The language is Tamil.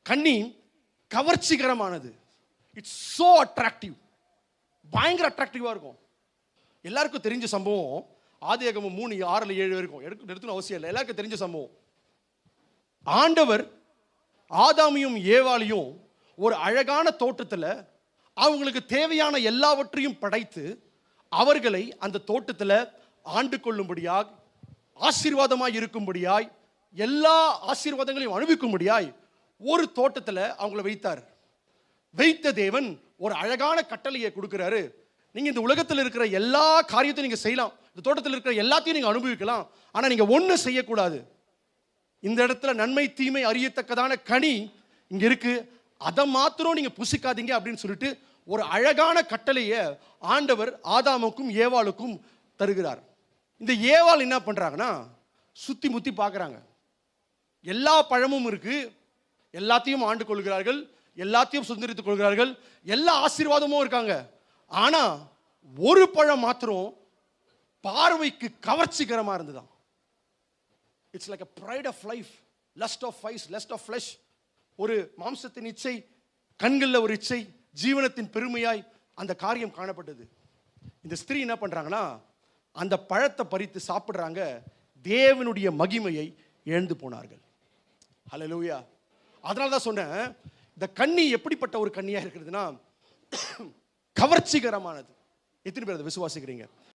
கன்னி கவர்ச்சிகரமானது. It's so attractive. பயங்கர அட்ராக்டிவா இருக்கும். எல்லாருக்கும் தெரிஞ்ச சம்பவம் ஆதியாகமம் 3:6-7 இருக்கும். எடுக்கணும் அவசியம் இல்லை. எல்லாருக்கும் தெரிஞ்ச சம்பவம். ஆண்டவர் ஆதாமையும் ஏவாளையும் ஒரு அழகான தோட்டத்தில் அவங்களுக்கு தேவையான எல்லாவற்றையும் படைத்து அவர்களை அந்த தோட்டத்தில் ஆண்டு கொள்ளும்படியாய், ஆசீர்வாதமாய் இருக்கும்படியாய், எல்லா ஆசீர்வாதங்களையும் அனுபவிக்கும்படியாய் ஒரு தோட்டத்தில் அவங்கள வைத்தார். வைத்த தேவன் ஒரு அழகான கட்டளையை கொடுக்கிறாரு. நீங்க இந்த உலகத்தில் இருக்கிற எல்லா காரியத்தையும் நீங்க செய்யலாம், இந்த தோட்டத்தில் இருக்கிற எல்லாத்தையும் நீங்க அனுபவிக்கலாம். ஆனா நீங்க ஒண்ணு செய்யக்கூடாது. இந்த இடத்துல நன்மை தீமை அறியத்தக்கதான கனி இங்க இருக்கு, அதை மாத்திரம் நீங்க புசிக்காதீங்க அப்படின்னு சொல்லிட்டு ஒரு அழகான கட்டளையை ஆண்டவர் ஆதாமுக்கும் ஏவாளுக்கும் தருகிறார். இந்த ஏவாள் என்ன பண்றாங்கன்னா, சுத்தி முத்தி பார்க்கறாங்க. எல்லா பழமும் இருக்கு, எல்லாத்தையும் ஆண்டு கொள்கிறார்கள், எல்லாத்தையும் சுதந்திரித்துக் கொள்கிறார்கள், எல்லா ஆசீர்வாதமும் இருக்காங்க. ஆனா ஒரு பழம் மாத்திரம் பார்வைக்கு கவர்ச்சிகரமா இருந்ததாம். It's like a pride of life, lust of eyes, lust of flesh. ஒரு மாம்சத்தின் இச்சை, கண்களில் ஒரு இச்சை, ஜீவனத்தின் பெருமையாய் அந்த காரியம் காணப்பட்டது. இந்த ஸ்திரீ என்ன பண்றாங்கன்னா, அந்த பழத்தை பறித்து சாப்பிடுறாங்க. தேவனுடைய மகிமையை இழந்து போனார்கள். ஹல்லேலூயா. அதனால தான் சொன்னேன், இந்த கன்னி எப்படிப்பட்ட ஒரு கன்னியா இருக்கிறதுனா கவர்ச்சிகரமானது. எத்தனை பேர் அதை விசுவாசிக்கிறீங்க?